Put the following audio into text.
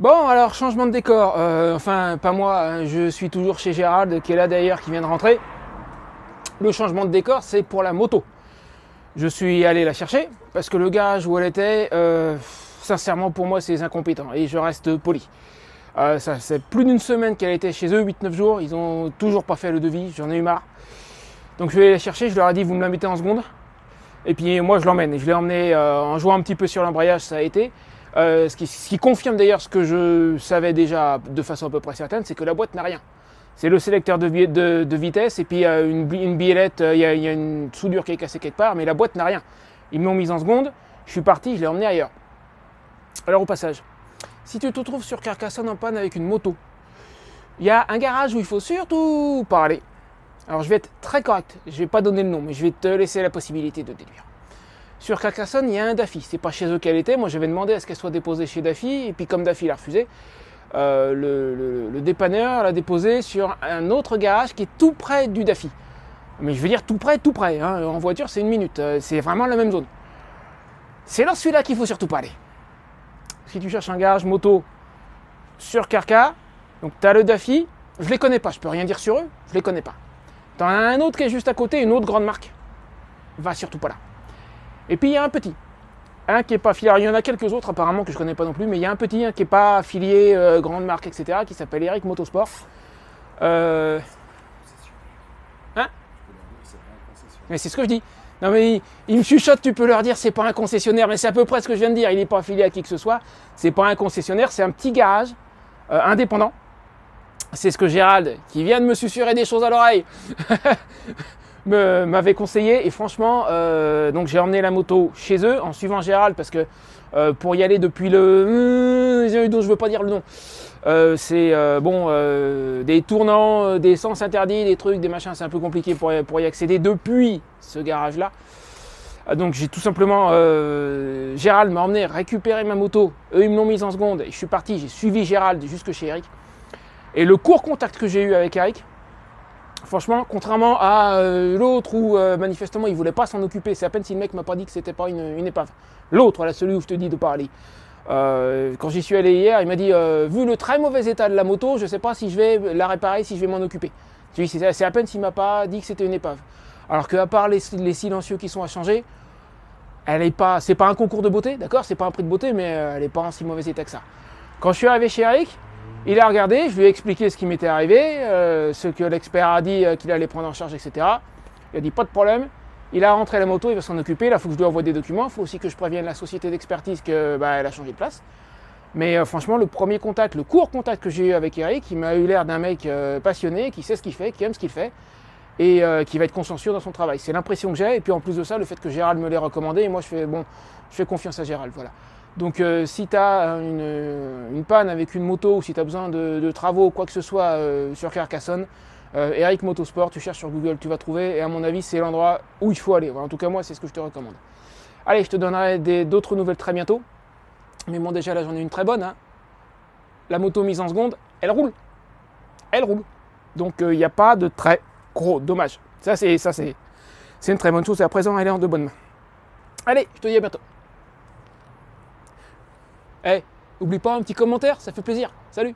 Bon, alors changement de décor. Enfin, pas moi, hein, je suis toujours chez Gérald, qui est là d'ailleurs, qui vient de rentrer. Le changement de décor, c'est pour la moto. Je suis allé la chercher parce que le garage où elle était, sincèrement pour moi, c'est des incompétents et je reste poli. Ça c'est plus d'une semaine qu'elle était chez eux, 8-9 jours. Ils ont toujours pas fait le devis, j'en ai eu marre. Donc je vais aller la chercher, je leur ai dit, vous me la mettez en seconde. Et puis moi, je l'emmène. Je l'ai emmené en jouant un petit peu sur l'embrayage, ça a été. Ce qui confirme d'ailleurs ce que je savais déjà de façon à peu près certaine, c'est que la boîte n'a rien. C'est le sélecteur de vitesse et puis une biellette, il y a une soudure qui est cassée quelque part, mais la boîte n'a rien. Ils me l'ont mise en seconde, je suis parti, je l'ai emmené ailleurs. Alors au passage, si tu te trouves sur Carcassonne en panne avec une moto, il y a un garage où il faut surtout pas aller. Alors je vais être très correct, je ne vais pas donner le nom, mais je vais te laisser la possibilité de déduire. Sur Carcassonne, il y a un Daffy. C'est pas chez eux qu'elle était. Moi, j'avais demandé à ce qu'elle soit déposée chez Daffy. Et puis, comme Daffy l'a refusé, le dépanneur l'a déposée sur un autre garage qui est tout près du Daffy. Mais je veux dire tout près. Hein. En voiture, c'est 1 minute. C'est vraiment la même zone. C'est dans celui-là qu'il faut surtout pas aller. Si tu cherches un garage moto sur Carca, donc tu as le Daffy. Je les connais pas. Je peux rien dire sur eux. Je les connais pas. Tu en as un autre qui est juste à côté, une autre grande marque. Va surtout pas là. Et puis il y a un petit, un qui n'est pas affilié. Alors, il y en a quelques autres apparemment que je ne connais pas non plus, mais il y a un petit qui n'est pas affilié grande marque, etc., qui s'appelle Eric Motorsport. Hein? Mais c'est ce que je dis. Non mais il me chuchote, tu peux leur dire c'est pas un concessionnaire, mais c'est à peu près ce que je viens de dire. Il n'est pas affilié à qui que ce soit. C'est pas un concessionnaire, c'est un petit garage indépendant. C'est ce que Gérald, qui vient de me susurrer des choses à l'oreille, m'avait conseillé. Et franchement, donc j'ai emmené la moto chez eux en suivant Gérald parce que pour y aller depuis dont je veux pas dire le nom, c'est des tournants, des sens interdits, des trucs, des machins, c'est un peu compliqué pour y accéder depuis ce garage là. Donc j'ai tout simplement Gérald m'a emmené récupérer ma moto, eux ils me l'ont mise en seconde et je suis parti, j'ai suivi Gérald jusque chez Eric. Et le court contact que j'ai eu avec Eric, franchement, contrairement à l'autre où manifestement il voulait pas s'en occuper, c'est à peine si le mec m'a pas dit que c'était pas une épave. L'autre, là, celui où je te dis de pas aller. Quand j'y suis allé hier, il m'a dit vu le très mauvais état de la moto, je sais pas si je vais la réparer, si je vais m'en occuper. C'est à peine s'il m'a pas dit que c'était une épave. Alors qu'à part les silencieux qui sont à changer, elle est pas, c'est pas un concours de beauté, d'accord, c'est pas un prix de beauté, mais elle est pas en si mauvais état que ça. Quand je suis arrivé chez Eric, il a regardé, je lui ai expliqué ce qui m'était arrivé, ce que l'expert a dit qu'il allait prendre en charge, etc. Il a dit pas de problème. Il a rentré la moto, il va s'en occuper. Là, il faut que je lui envoie des documents. Il faut aussi que je prévienne la société d'expertise qu'elle a changé de place. Mais franchement, le premier contact, le court contact que j'ai eu avec Eric, il m'a eu l'air d'un mec passionné, qui sait ce qu'il fait, qui aime ce qu'il fait et qui va être consciencieux dans son travail. C'est l'impression que j'ai. Et puis en plus de ça, le fait que Gérald me l'ait recommandé, et moi je fais confiance à Gérald. Voilà. Donc si tu as une panne avec une moto ou si tu as besoin de travaux ou quoi que ce soit sur Carcassonne, Eric Motorsport, tu cherches sur Google, tu vas trouver. Et à mon avis, c'est l'endroit où il faut aller. Voilà, en tout cas, moi, c'est ce que je te recommande. Allez, je te donnerai d'autres nouvelles très bientôt. Mais bon, déjà là, j'en ai une très bonne. Hein. La moto mise en seconde, elle roule. Elle roule. Donc il n'y a pas de très gros dommage. Ça, c'est une très bonne chose. Et à présent, elle est en de bonnes mains. Allez, je te dis à bientôt. Eh, n'oublie pas un petit commentaire, ça fait plaisir. Salut!